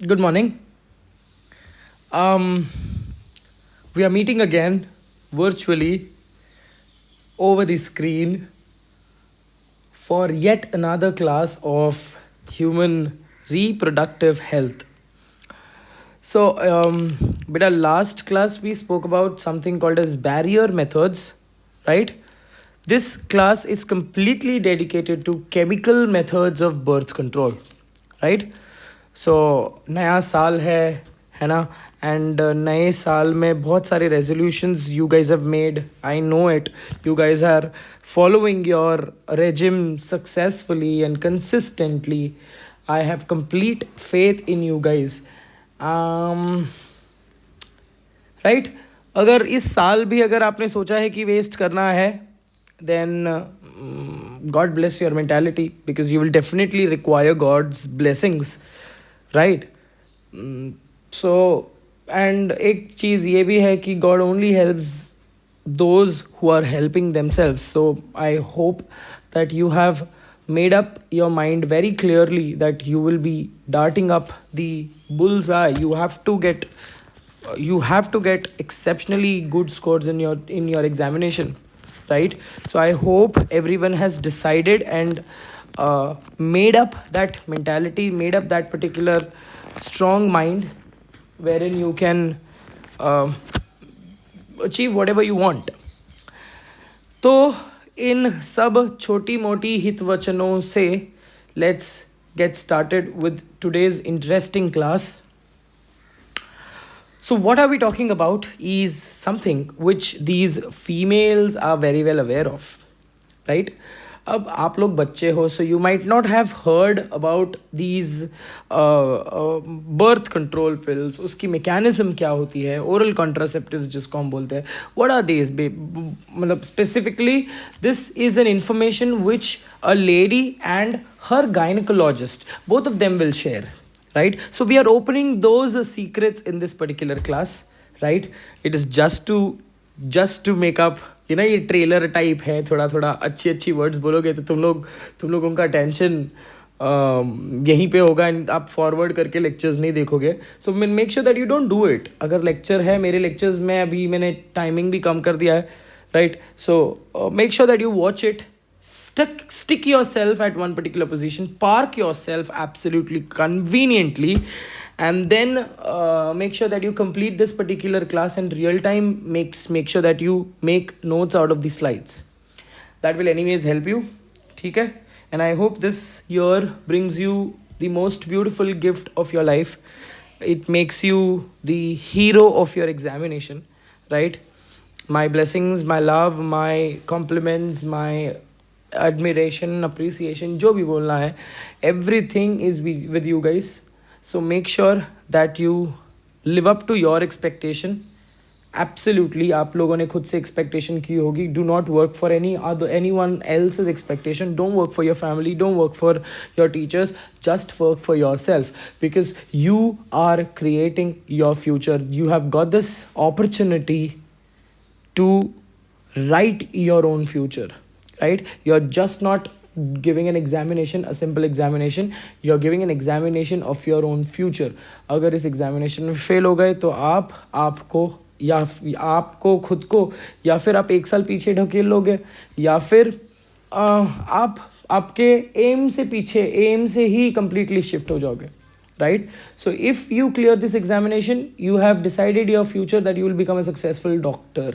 Good morning. Um, we are meeting again virtually over the screen for yet another class of human reproductive health. So, beta last class we spoke about something called as barrier methods, right? This class is completely dedicated to chemical methods of birth control, right? So नया साल है ना and नए साल में बहुत सारे resolutions you guys have made I know it you guys are following your regime successfully and consistently. I have complete faith in you guys. Right अगर इस साल भी अगर आपने सोचा है कि वेस्ट करना है then God bless your mentality because you will definitely require God's blessings right so and एक चीज़ ये भी है कि God only helps those who are helping themselves. So I hope that you have made up your mind very clearly that you will be darting up the bullseye. You have to get exceptionally good scores in your examination, right? So I hope everyone has decided and made up that mentality, made up that particular strong mind wherein you can uh, achieve whatever you want. तो इन सब छोटी मोटी हित वचनों से let's get started with today's interesting class. So what are we talking about is something which these females are very well aware of, right? अब आप लोग बच्चे हो so you might not have heard about these birth control pills. उसकी mechanism क्या होती है, oral contraceptives जिसको हम बोलते हैं, व्हाट आर दीज मतलब specifically this is an information which a lady and her gynaecologist both of them will share, right? So we are opening those secrets in this particular class, right? It is just to make up, you know, ये trailer type है. थोड़ा थोड़ा अच्छी अच्छी words बोलोगे तो तुम लोगों का अटेंशन यहीं पे होगा एंड आप फॉरवर्ड करके लेक्चर्स नहीं देखोगे. So make sure that you don't do it. अगर लेक्चर है, मेरे लेक्चर्स में अभी मैंने टाइमिंग भी कम कर दिया है, right? So make sure that you watch it. Stick yourself at one particular position, park yourself absolutely conveniently, and then make sure that you complete this particular class in real time. Make sure that you make notes out of the slides. That will anyways help you. ठीक है? And I hope this year brings you the most beautiful gift of your life. It makes you the hero of your examination, right? My blessings, my love, my compliments, my admiration, appreciation, जो भी बोलना है, everything is with you guys. So make sure that you live up to your expectation. Absolutely, आप लोगों ने खुद से expectation की होगी. Do not work for anyone else's expectation. Don't work for your family. Don't work for your teachers. Just work for yourself, because you are creating your future. You have got this opportunity to write your own future, right? You're just not giving an examination, a simple examination. You're giving an examination of your own future. अगर इस examination में fail हो गए तो आपको खुद को या फिर आप एक साल पीछे ढकेल लोगे, या फिर आप आपके एम से ही completely शिफ्ट हो जाओगे, right? So if you clear this examination, you have decided your future that you will become a successful doctor.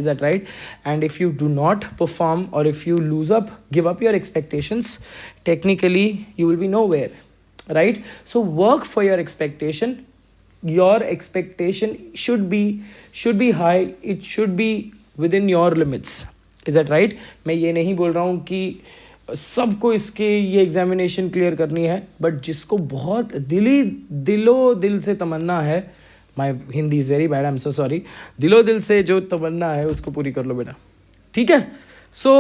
Is that right? And if you do not perform, or if you give up your expectations, technically you will be nowhere, right? So work for your expectation. Your expectation should be high. It should be within your limits. Is that right? मैं ये नहीं बोल रहा हूँ कि सबको इसके ये एग्जामिनेशन क्लियर करनी है, बट जिसको बहुत दिल से तमन्ना है, my Hindi is very bad, I am so sorry, दिलो दिल से जो तमन्ना है उसको पूरी कर लो बेटा, ठीक है? So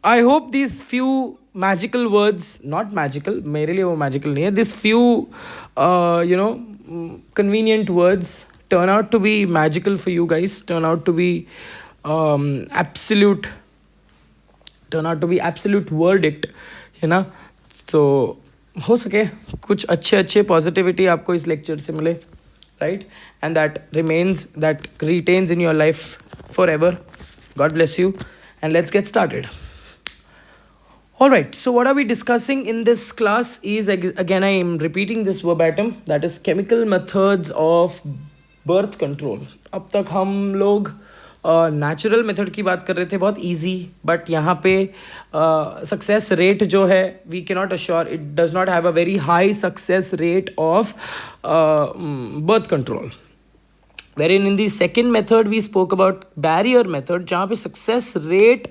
I hope this few magical words, not magical, मेरे लिए वो मैजिकल नहीं है, this few convenient words turn out to be magical for you guys, turn out to be absolute verdict, you know? So हो सके कुछ अच्छे अच्छे पॉजिटिविटी आपको इस लेक्चर से मिले, right, and that retains in your life for ever. God bless you, and let's get started. All right, so what are we discussing in this class is, again I am repeating this verbatim, that is chemical methods of birth control. अब तक हम लोग natural method की बात कर रहे थे, बहुत इजी, बट यहाँ पे सक्सेस रेट जो है we can not assure, it does not have a very high success rate of birth control. Wherein in the second method we spoke about barrier method, जहाँ पे सक्सेस रेट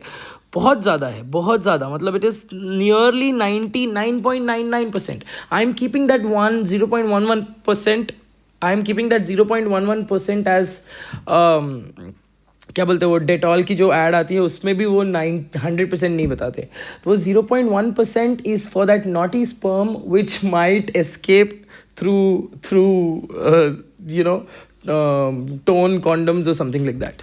बहुत ज़्यादा है, बहुत ज़्यादा, मतलब it is nearly 99.99%. I am keeping that 0.11%, I am keeping that 0.11% as क्या बोलते हैं वो डेटॉल की जो ऐड आती है उसमें भी वो 100% नहीं बताते. तो वो 0.1% is for that naughty sperm which might escape through you know tone condoms or something like that,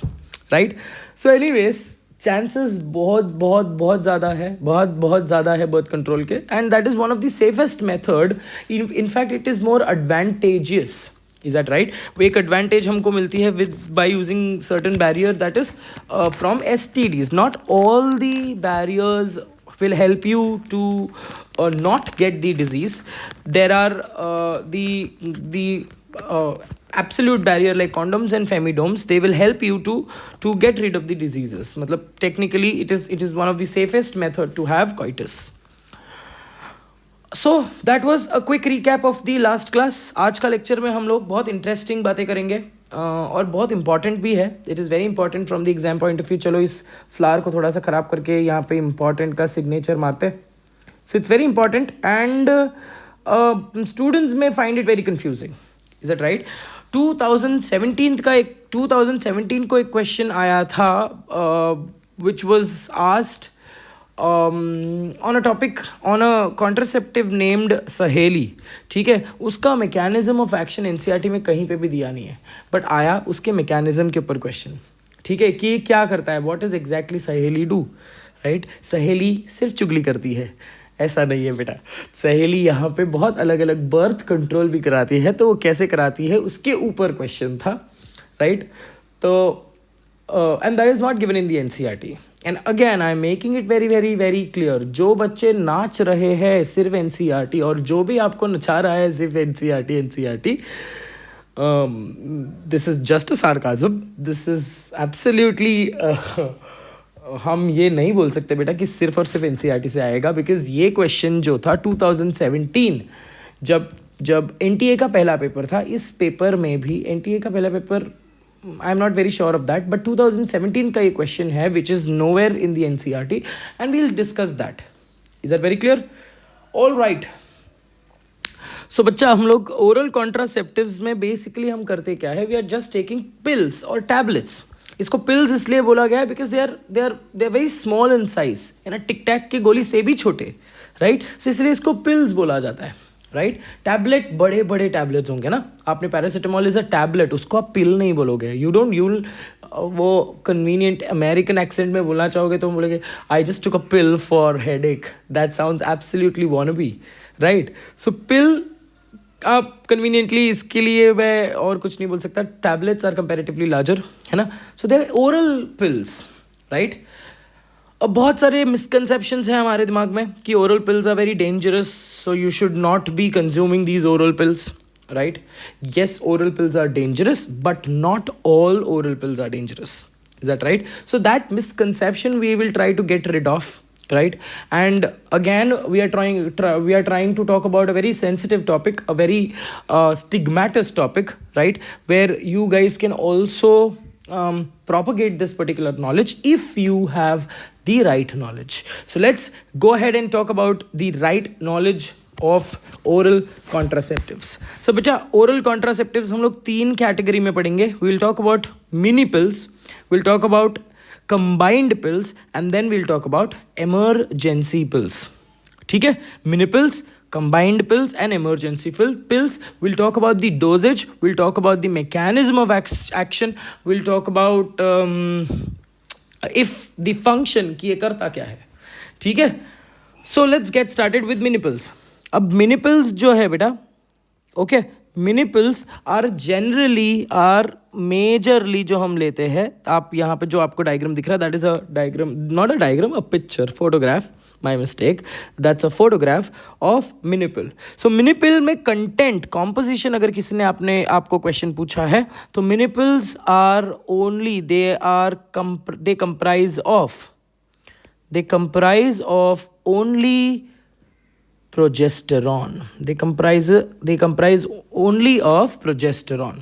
right? So anyways, chances बहुत बहुत बहुत ज़्यादा है, बहुत बहुत ज़्यादा है birth control के, and that is one of the safest method. In fact it is more advantageous. Is that right? वो एक advantage हमको मिलती है with by using certain barrier, that is from STDs. Not all the barriers will help you to not get the disease. There are the absolute barrier like condoms and femidoms. They will help you to get rid of the diseases. मतलब technically it is one of the safest method to have coitus. So that was a quick recap of the last class. आज का lecture में हम लोग बहुत interesting बातें करेंगे और बहुत इंपॉर्टेंट भी है. It is very important from the exam point of view. चलो इस फ्लावर को थोड़ा सा ख़राब करके यहाँ पे इंपॉर्टेंट का सिग्नेचर मारते. So it's very important and students में find it very confusing. Is that right? 2017 को एक क्वेश्चन आया था which was asked on a topic on a contraceptive named Saheli. ठीक है, उसका मैकेनिज्म ऑफ एक्शन एनसीईआरटी में कहीं पे भी दिया नहीं है, बट आया उसके मैकेनिज्म के ऊपर क्वेश्चन. ठीक है, कि क्या करता है, व्हाट इज़ एग्जैक्टली सहेली डू, राइट? सहेली सिर्फ चुगली करती है, ऐसा नहीं है बेटा. सहेली यहाँ पे बहुत अलग अलग बर्थ कंट्रोल भी कराती है. तो वो कैसे कराती है उसके ऊपर क्वेश्चन था, राइट? तो and that is not given in the NCERT. And again I am making it very very very clear, जो बच्चे नाच रहे हैं सिर्फ एनसीईआरटी और जो भी आपको नचा रहा है सिर्फ NCERT, this is just a sarcasm. This is absolutely हम ये नहीं बोल सकते बेटा कि सिर्फ और सिर्फ एनसीईआरटी से आएगा, बिकॉज ये क्वेश्चन जो था 2017 जब एनटीए का पहला पेपर था, इस पेपर में भी एनटीए का पहला paper I am not very sure of that, but 2017 का ये क्वेश्चन है which is nowhere in the NCERT and we will discuss that. Is that very clear? All right. So बच्चा, हम लोग ओरल कॉन्ट्रासेप्टिव्स में basically हम करते क्या है, we are just taking pills और टैबलेट्स. इसको पिल्स इसलिए बोला गया है because they are very small in size, है ना, टिक टैक की गोली से भी छोटे, राइट? सो इसलिए इसको पिल्स बोला जाता है, राइट? टैबलेट बड़े बड़े टैबलेट्स होंगे ना. आपने पैरासीटामॉल इज अ टैबलेट, उसको आप पिल नहीं बोलोगे. यूल वो कन्वीनियंट अमेरिकन एक्सेंट में बोलना चाहोगे तो बोलोगे I just took a pill for headache. That sounds absolutely wannabe, right? So pill आप कन्वीनियंटली इसके लिए मैं और कुछ नहीं बोल सकता. टैबलेट्स आर कंपैरेटिवली लार्जर, है ना. So they are oral pills, right? अब बहुत सारे मिसकंसेप्शंस हैं हमारे दिमाग में कि oral pills are very dangerous, so you should not be consuming these oral pills, right? Yes, oral pills are dangerous, but not all oral pills are dangerous. Is that right? So that misconception we will try to get rid of, right? And again we are trying to talk about a very sensitive topic, a very stigmatous topic, right, where you guys can also propagate this particular knowledge if you have the right knowledge. So let's go ahead and talk about the right knowledge of oral contraceptives. So beta, oral contraceptives हम लोग 3 category में पढ़ेंगे. We will talk about mini pills, we'll talk about combined pills, and then we'll talk about emergency pills. ठीक है, mini pills, combined pills and emergency pills. We'll talk about the dosage, we'll talk about the mechanism of action, we'll talk about if the function कि ये करता क्या है. ठीक है, so let's get started with mini pills. अब मिनिपल्स जो है बेटा, okay, minipills are generally are majorly जो हम लेते हैं, आप यहाँ पे जो आपको डायग्राम दिख रहा है that is a diagram, not a diagram, a picture, photograph, my mistake, that's a photograph of minipill. So minipill में कंटेंट कॉम्पोजिशन अगर किसी ने आपको क्वेश्चन पूछा है तो minipills are only they comprise of only progesterone. They comprise only of progesterone.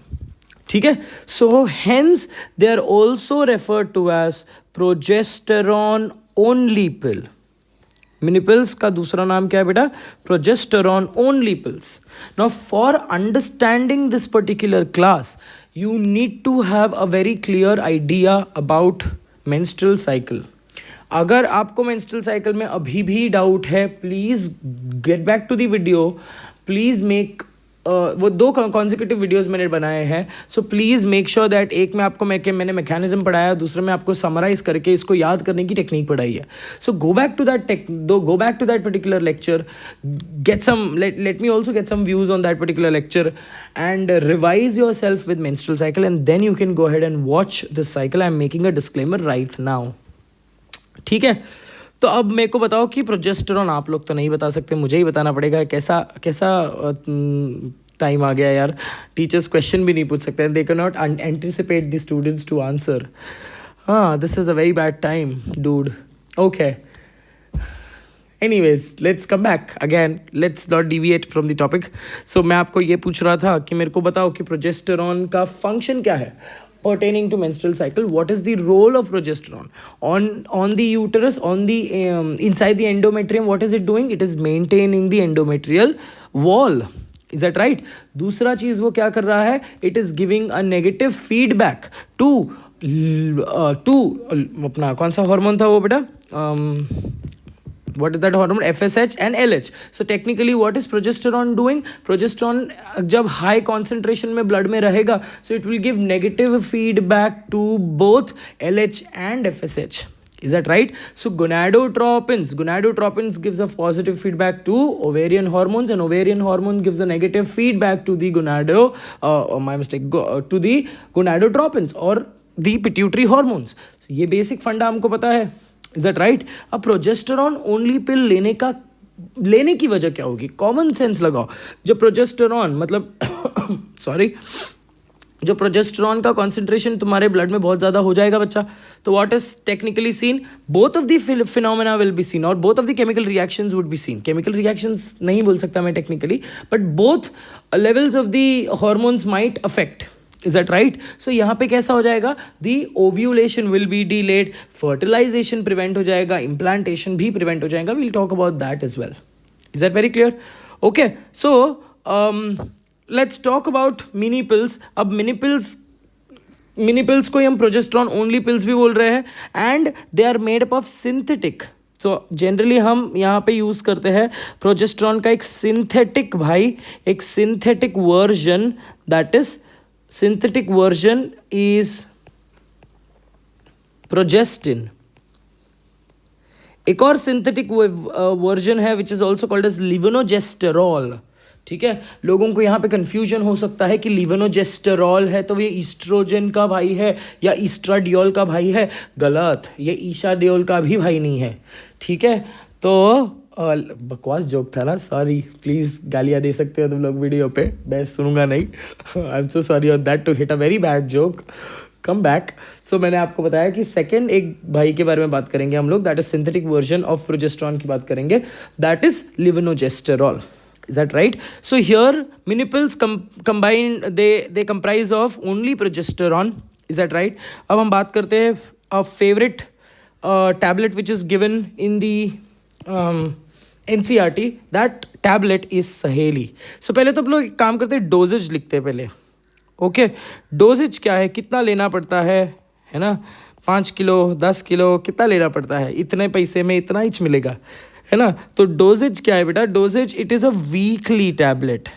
ठीक है. So hence they are also referred to as progesterone only pill. मिनिपल्स का दूसरा नाम क्या है बेटा? Progesterone only pills. Now for understanding this particular class you need to have a very clear idea about menstrual cycle. अगर आपको menstrual cycle में अभी भी डाउट है, please get back to the video. Please make वो 2 consecutive videos मैंने बनाए हैं. So please make sure that एक में आपको मैंने मैकेनिज्म पढ़ाया, दूसरे में आपको समराइज करके इसको याद करने की टेक्निक पढ़ाई है. So go back to that particular lecture, get some, let me also get some views on that particular lecture and revise yourself with menstrual cycle and then you can go ahead and watch this cycle. I am making a disclaimer right now. ठीक है. तो अब मेरे को बताओ कि progesterone, आप लोग तो नहीं बता सकते, मुझे ही बताना पड़ेगा. कैसा टाइम आ गया यार, टीचर्स क्वेश्चन भी नहीं पूछ सकते, they can not anticipate the students to answer. हाँ, this is a very bad time dude. Okay, anyways let's come back again, let's not deviate from the topic. So मैं आपको ये पूछ रहा था कि मेरे को बताओ कि प्रोजेस्टेरॉन का फंक्शन क्या है pertaining to menstrual cycle. What is the role of progesterone on the uterus, on the inside the endometrium? What is it doing? It is maintaining the endometrial wall. Is that right? दूसरा चीज वो क्या कर रहा है? It is giving a negative feedback to अपना कौन सा हार्मोन था वो बेटा? What is that hormone? FSH and LH. So technically what is progesterone doing? Progesterone जब high concentration में blood में रहेगा, so it will give negative feedback to both LH and FSH. Is that right? So gonadotropins gives a positive feedback to ovarian hormones, and ovarian hormone gives a negative feedback to the to the gonadotropins or the pituitary hormones. So ये basic फंडा हमको पता है. Is that right? अब progesterone only पिल लेने की वजह क्या होगी? कॉमन सेंस लगाओ. जो प्रोजेस्टेरॉन मतलब सॉरी जो प्रोजेस्टेरॉन का कॉन्सेंट्रेशन तुम्हारे ब्लड में बहुत ज़्यादा हो जाएगा बच्चा, तो what is technically seen? Both of the phenomena will be seen और both of the chemical reactions would be seen. Chemical reactions नहीं बोल सकता मैं technically, but both levels of the hormones might affect. Is that right? So यहाँ पे कैसा हो जाएगा? The ovulation will be delayed, fertilization prevent हो जाएगा, implantation भी prevent हो जाएगा. We'll talk about that as well. Is that very clear? Okay. So let's talk about mini pills. अब mini pills को हम progesterone only pills भी बोल रहे हैं, and they are made up of synthetic. तो जनरली हम यहाँ पे यूज़ करते हैं प्रोजेस्टेरॉन का एक synthetic version. That is synthetic version is progestin. एक और सिंथेटिक वर्जन है which is also called as levonorgestrel. ठीक है, लोगों को यहाँ पे कंफ्यूजन हो सकता है कि लिवेनोजेस्टेरॉल है तो ये ईस्ट्रोजन का भाई है या ईस्ट्राडियोल का भाई है. गलत, ये ईशाडियोल का भी भाई नहीं है. ठीक है, तो बकवास जोक था ना, सॉरी. प्लीज़ गालियाँ दे सकते हो तुम लोग वीडियो पे, मैं सुनूंगा नहीं. I am so sorry on that to hit a very bad joke. Come back. So मैंने आपको बताया कि सेकेंड एक भाई के बारे में बात करेंगे हम लोग, that is synthetic version of progesterone की बात करेंगे, that is levonorgestrel. Is that right? So here mini pills combined they comprise of only progesterone. Is that right? अब हम बात करते हैं a favorite tablet which is given in the NCERT. That tablet is सहेली. So पहले तो आप लोग एक काम करते हैं, डोजेज लिखते हैं पहले. ओके, डोजेज क्या है, कितना लेना पड़ता है ना? 5 किलो 10 किलो कितना लेना पड़ता है, इतने पैसे में इतना ही मिलेगा, है ना? तो डोजेज क्या है बेटा? Dosages it is a weekly tablet.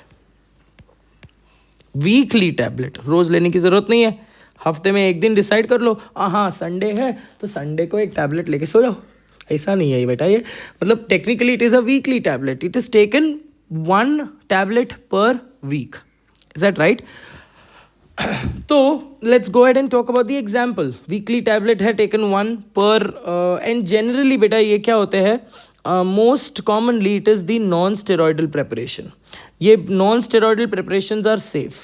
रोज लेने की जरूरत नहीं है, हफ्ते में एक दिन डिसाइड कर लो, हाँ संडे है तो संडे को एक टैबलेट लेके सो जाओ. ऐसा नहीं है ये बेटा, ये मतलब technically it is a weekly tablet. It is taken 1 tablet per week. Is that right? So let's go ahead and talk about the example. Weekly tablet है taken 1 per and generally बेटा ये क्या होते हैं, most commonly it is the non-steroidal preparation. ये non-steroidal preparations are safe.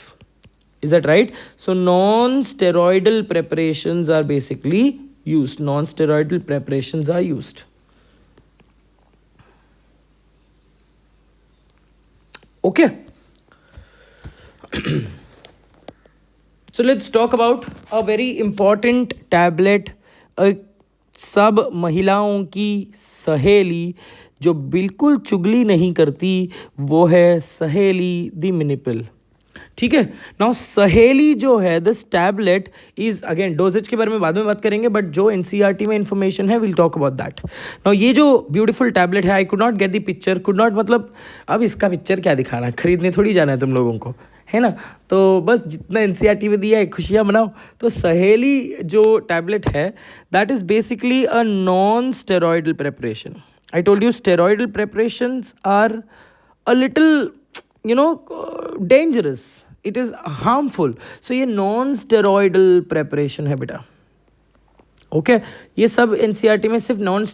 Is that right? So non-steroidal preparations are basically used. Non-steroidal preparations are used. Okay. So let's talk about a very important tablet, सब महिलाओं की सहेली जो बिल्कुल चुगली नहीं करती, वो है सहेली द मिनिपिल. ठीक है. नाउ सहेली जो है, this tablet is, again doses के बारे में बाद में बात करेंगे, बट जो एनसीईआरटी में इंफॉर्मेशन है will talk about that. Now ये जो ब्यूटीफुल टैबलेट है, I could not get the picture, could not मतलब अब इसका पिक्चर क्या दिखाना, खरीदने थोड़ी जाना है तुम लोगों को, है ना. तो बस जितना एनसीईआरटी में दिया है खुशियाँ मनाओ. तो सहेली जो टैबलेट है, that is basically a non steroidal preparation. I told you steroidal preparations are a little dangerous, it is harmful. So ये नॉन स्टेरॉइडल प्रेपरेशन है बेटा. ओके ये सब एनसीईआरटी में सिर्फ नॉन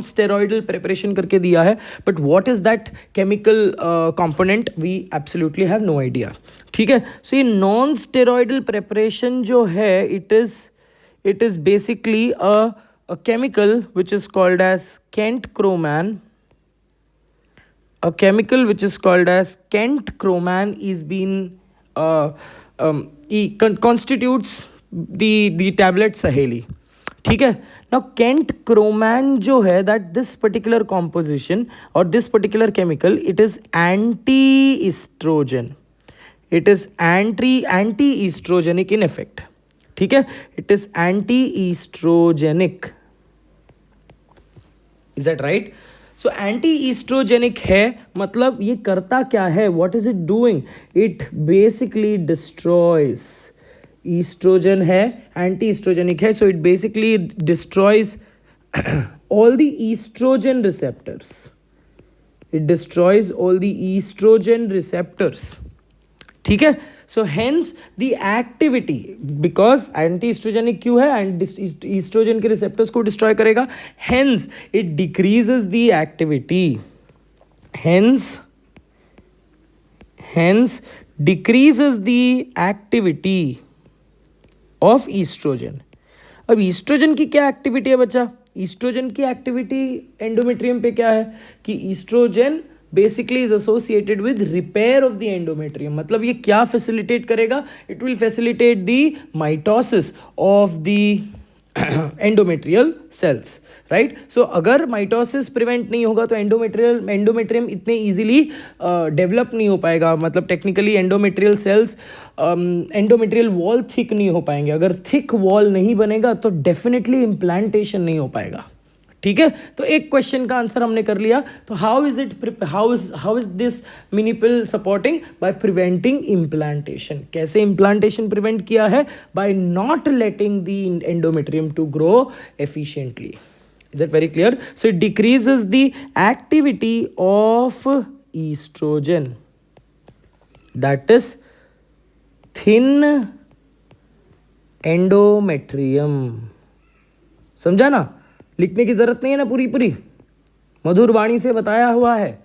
स्टेरॉइडल प्रेपरेशन करके दिया है, but what is that chemical component we absolutely have no idea. ठीक है. सो ये नॉन स्टेरॉइडल प्रेपरेशन जो है, it is basically a chemical which is called as Kent-Croman. A chemical which is called as Kent-Croman is been constitutes the tablet Saheli. ठीक है. Now Kent-Croman जो है, that this particular composition or this particular chemical, it is anti-estrogen. It is anti-estrogenic in effect. ठीक है. It is anti-estrogenic. Is that right? So anti estrogenic है, मतलब ये करता क्या है, what is it doing, it basically destroys. Estrogen है, anti estrogenic है, so it basically destroys all the estrogen receptors. It destroys all the estrogen receptors. ठीक है. So hence the activity, because anti estrogenic क्यों है, and estrogen के receptors को destroy करेगा, hence it decreases the activity. Hence decreases the activity of estrogen. अब oestrogen की क्या एक्टिविटी है बच्चा, ईस्ट्रोजन की एक्टिविटी एंडोमेट्रियम पे क्या है कि estrogen basically is associated with repair of the endometrium. मतलब ये क्या फैसिलिटेट करेगा, it will facilitate the mitosis of the endometrial cells. Right. So अगर माइटोसिस प्रिवेंट नहीं होगा तो एंडोमेट्रियम इतने इजीली डेवलप नहीं हो पाएगा. मतलब technically endometrial cells, endometrial wall thick नहीं हो पाएंगे. अगर थिक वॉल नहीं बनेगा तो डेफिनेटली इम्प्लांटेशन नहीं हो पाएगा. ठीक है. तो एक क्वेश्चन का आंसर हमने कर लिया. तो how is this minipill supporting, by preventing implantation. कैसे इम्प्लांटेशन प्रिवेंट किया है, by not letting the endometrium to grow efficiently. Is that very clear? So it decreases the activity of estrogen, that is thin endometrium. समझा ना, लिखने की जरूरत नहीं है ना, पूरी मधुर वाणी से बताया हुआ है.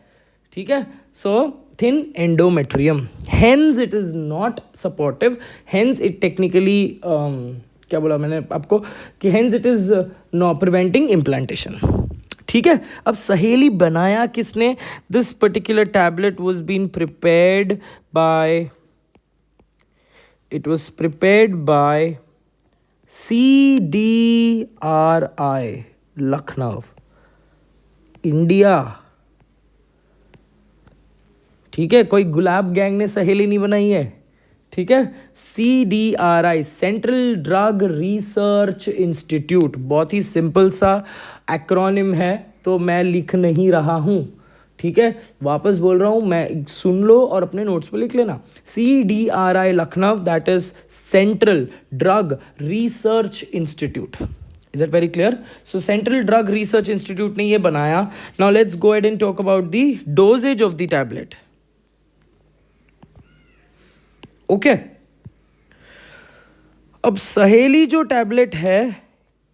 ठीक है. So thin endometrium, hence it is not supportive, hence it technically क्या बोला मैंने आपको कि hence it is no preventing implantation. ठीक है. अब सहेली बनाया किसने, this particular tablet was been prepared by, it was prepared by CDRI Lucknow, India. ठीक है. कोई गुलाब गैंग ने सहेली नहीं बनाई है. ठीक है. CDRI, central drug research institute. बहुत ही सिंपल सा एक्रोनिम है, तो मैं लिख नहीं रहा हूँ. ठीक है. वापस बोल रहा हूँ मैं, सुन लो और अपने नोट्स पे लिख लेना. CDRI Lucknow, that is central drug research institute. Is that very clear? So Central Drug Research Institute ने ये बनाया. Now let's go ahead and talk about the dosage of the tablet. Okay. अब सहेली जो tablet है,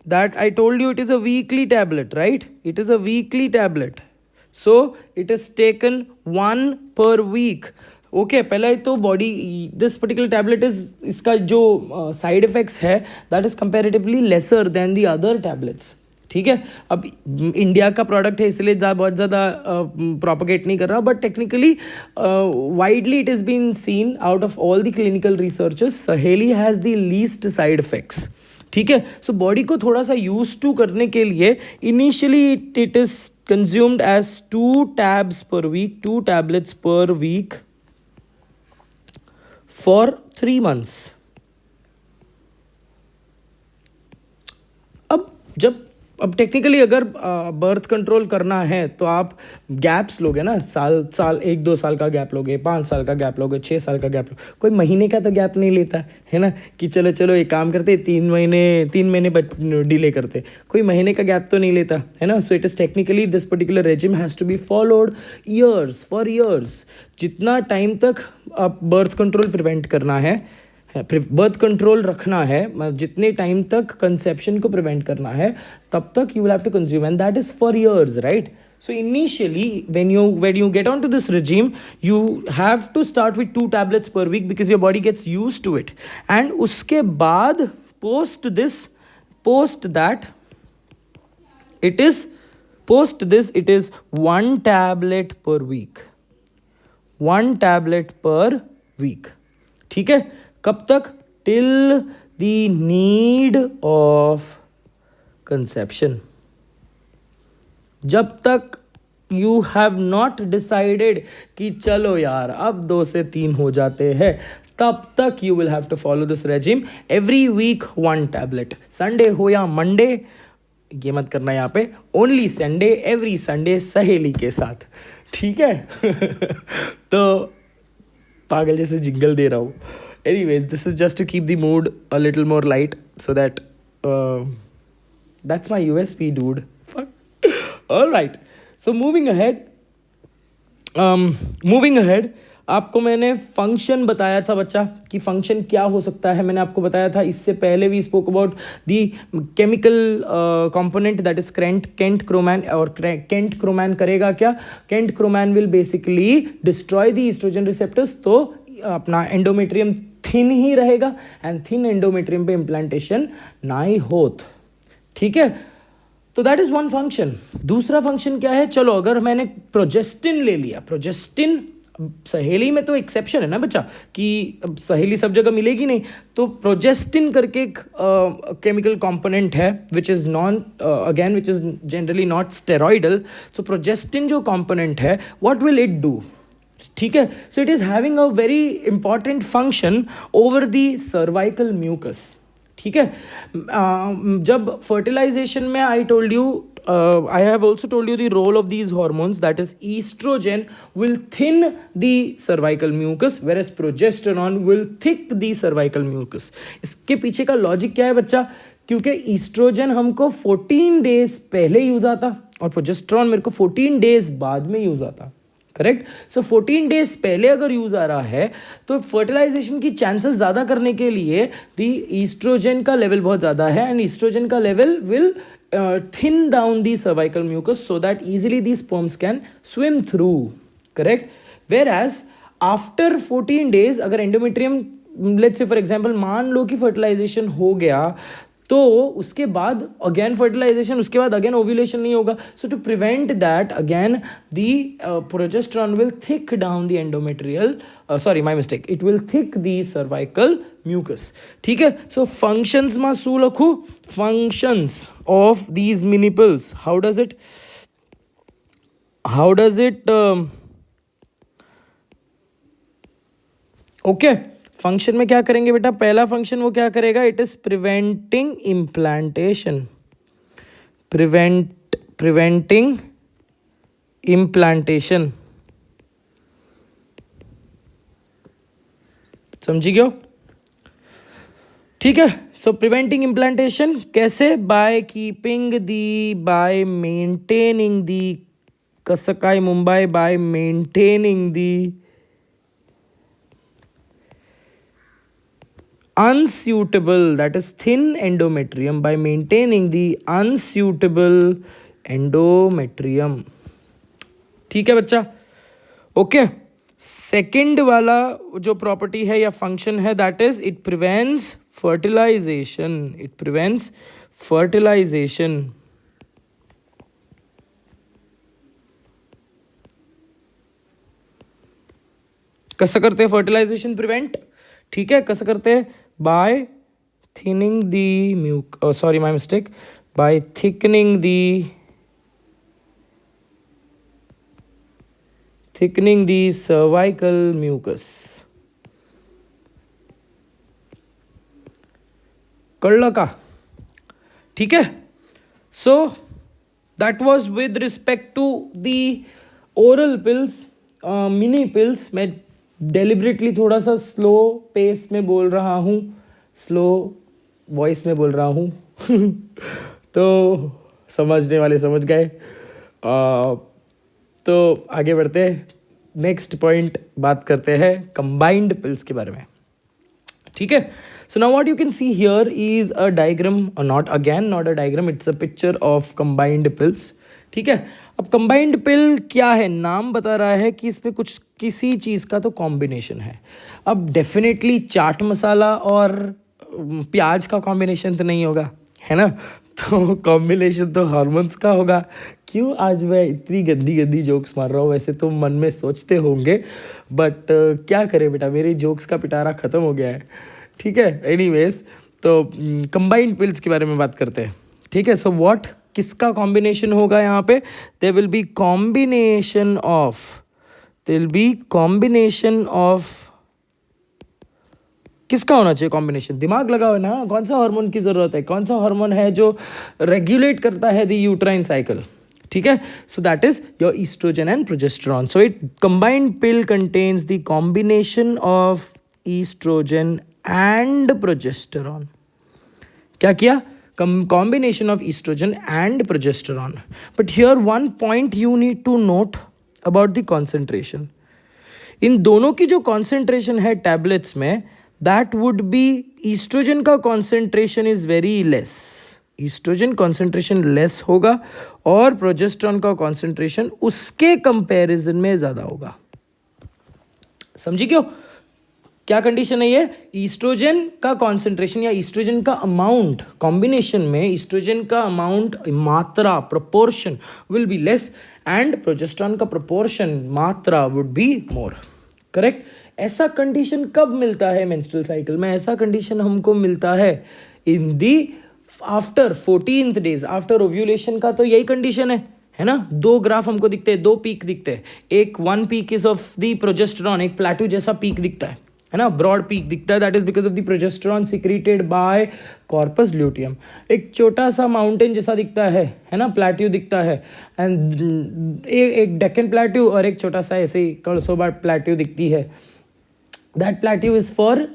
that I told you it is a weekly tablet, right? It is a weekly tablet. So it is taken 1 per week. Okay पहले तो body this particular tablet is इसका जो side effects है that is comparatively lesser than the other tablets. ठीक है, अब India का product है इसलिए बहुत ज़्यादा प्रोपोगेट नहीं कर रहा, but technically widely it is been seen out of all the clinical researches Saheli has the least side effects. ठीक है, सो बॉडी को थोड़ा सा यूज टू करने के लिए initially it is consumed as 2 tabs per week, 2 tablets per week for 3 months. अब technically अगर बर्थ कंट्रोल करना है तो आप गैप्स लोगे ना, साल 1-2 साल का गैप लोगे, 5 साल का गैप लोगे, 6 साल का गैप लोगे. कोई महीने का तो गैप नहीं लेता है ना कि चलो एक काम करते 3 महीने डिले करते. कोई महीने का गैप तो नहीं लेता है ना. So it is technically this particular regime has to be followed for years. जितना टाइम तक आप बर्थ कंट्रोल प्रिवेंट करना है, बर्थ कंट्रोल रखना है, जितने टाइम तक कंसेप्शन को प्रिवेंट करना है तब तक you will have to consume, and that is for years, right. So initially when you get onto this regime you have to start with 2 tablets per week because your body gets used to it, and उसके बाद post that it is 1 tablet per week, 1 tablet per week. ठीक है, कब तक? Till the need of conception. जब तक you have not decided कि चलो यार अब 2 से 3 हो जाते हैं, तब तक you will have to follow this regime. Every week 1 tablet, Sunday हो या मंडे, ये मत करना यहाँ पे, ओनली संडे, एवरी संडे सहेली के साथ. ठीक है. तो पागल जैसे जिंगल दे रहा हूँ. Anyways, this is just to keep the mood a little more light so that that's my USP, dude. Fuck. All right. So moving ahead, आपको मैंने फंक्शन बताया था बच्चा कि फंक्शन क्या हो सकता है. मैंने आपको बताया था इससे पहले भी spoke about the chemical component that is centchroman. और केंट क्रोमैन करेगा क्या? Centchroman will basically destroy the estrogen receptors. तो अपना एंडोमेट्रियम थिन ही रहेगा, एंड थिन एंडोमेट्रियम पे इम्प्लांटेशन ना ही होत. ठीक है, तो दैट इज 1 फंक्शन. दूसरा फंक्शन क्या है? चलो अगर मैंने प्रोजेस्टिन ले लिया, प्रोजेस्टिन सहेली में तो एक्सेप्शन है ना बच्चा कि अब सहेली सब जगह मिलेगी नहीं, तो प्रोजेस्टिन करके एक केमिकल कंपोनेंट है which is generally not steroidal. तो प्रोजेस्टिन जो कंपोनेंट है, व्हाट विल इट डू? ठीक है, so it is having a very important function over the cervical mucus. ठीक है, जब फर्टिलाइजेशन में आई have also told you the role of these hormones, that is estrogen will thin the cervical mucus whereas progesterone will thick the cervical mucus. इसके पीछे का logic क्या है बच्चा? क्योंकि ईस्ट्रोजन हमको 14 डेज पहले यूज आता और प्रोजेस्टेरॉन मेरे को 14 डेज बाद में यूज आता. करेक्ट. सो 14 डेज पहले अगर यूज आ रहा है तो फर्टिलाइजेशन की चांसेस ज़्यादा करने के लिए दी ईस्ट्रोजन का लेवल बहुत ज़्यादा है, एंड ईस्ट्रोजन का level will thin down the cervical mucus so that easily these sperms can swim through. Correct. Whereas after 14 days अगर endometrium let's say for example मान लो कि fertilization हो गया, तो उसके बाद अगेन फर्टिलाइजेशन, उसके बाद अगेन ओव्यूलेशन नहीं होगा. So to prevent that again the progesterone will thick down the endometrial, sorry my mistake, it will thick the cervical mucus. ठीक है, सो फंक्शंस में શું લખું? Functions of these minipills. How does it okay. Function में क्या करेंगे बेटा? पहला फंक्शन वो क्या करेगा? It is preventing implantation, preventing implantation. समझी गयो? ठीक है. सो प्रिवेंटिंग इम्प्लांटेशन कैसे? बाय मेंटेनिंग दी कसं काय Mumbai, bye maintaining the unsuitable, that is thin endometrium, by maintaining the unsuitable endometrium. ठीक है बच्चा. ओके. सेकेंड वाला जो प्रॉपर्टी है या फंक्शन है, that is it prevents fertilisation. It prevents fertilisation. कसं करते हैं फर्टिलाइजेशन प्रिवेंट? ठीक है, कसं करते हैं? By thinning the sorry my mistake, by thickening the cervical mucus. कळलं का? ठीक है. So that was with respect to the oral pills, mini pills. मैं डेलिबरेटली थोड़ा सा स्लो पेस में बोल रहा हूँ, स्लो वॉइस में बोल रहा हूँ तो समझने वाले समझ गए. तो आगे बढ़ते हैं. नेक्स्ट पॉइंट बात करते हैं कंबाइंड पिल्स के बारे में. ठीक है. So now what you can see here is a diagram, not a diagram, it's a picture of combined pills. ठीक है. अब कंबाइंड पिल क्या है? नाम बता रहा है कि इसमें कुछ किसी चीज़ का तो कॉम्बिनेशन है. अब डेफिनेटली चाट मसाला और प्याज का कॉम्बिनेशन तो नहीं होगा, है ना. तो कॉम्बिनेशन तो हार्मोन्स का होगा. क्यों आज मैं इतनी गंदी गंदी जोक्स मार रहा हूँ? वैसे तो मन में सोचते होंगे, बट क्या करें बेटा, मेरे जोक्स का पिटारा ख़त्म हो गया है. ठीक है. एनीवेज, तो कंबाइंड पिल्स के बारे में बात करते हैं. ठीक है. सो व्हाट, किसका कॉम्बिनेशन होगा यहाँ पे? There will be combination of किसका होना चाहिए कॉम्बिनेशन? दिमाग लगाओ ना. कौन सा हार्मोन की जरूरत है? कौन सा हार्मोन है जो रेगुलेट करता है द यूट्राइन साइकिल? ठीक है. So that is your oestrogen and progesterone. So it combined pill contains the combination of oestrogen and progesterone. क्या किया? Combination of estrogen and progesterone. But here one point you need to note about the concentration. इन दोनों की जो concentration है tablets में, that would be estrogen का concentration is very less. Estrogen concentration less होगा और progesterone का concentration उसके comparison में ज़्यादा होगा. समझी क्यों? क्या कंडीशन है ये? ईस्ट्रोजन का कॉन्सेंट्रेशन या ईस्ट्रोजन का अमाउंट, कॉम्बिनेशन में ईस्ट्रोजन का अमाउंट, मात्रा, proportion will be less and progesterone का प्रोपोर्शन, मात्रा वुड बी मोर. करेक्ट. ऐसा कंडीशन कब मिलता है मेंस्ट्रुअल साइकिल में? ऐसा कंडीशन हमको मिलता है in the after 14th days after ovulation का. तो यही कंडीशन है ना. दो ग्राफ हमको दिखते हैं, दो पीक दिखते हैं. एक one peak is of the progesterone, एक प्लेटू जैसा पीक दिखता है ना, ब्रॉड पीक दिखता है. That is because of the progesterone secreted by corpus luteum. एक छोटा सा माउंटेन जैसा दिखता है ना, प्लेट्यू दिखता है. एंड एक डेक्कन प्लेट्यू और एक छोटा सा ऐसे ही कड़सोबा प्लेट्यू दिखती है. That plateau is for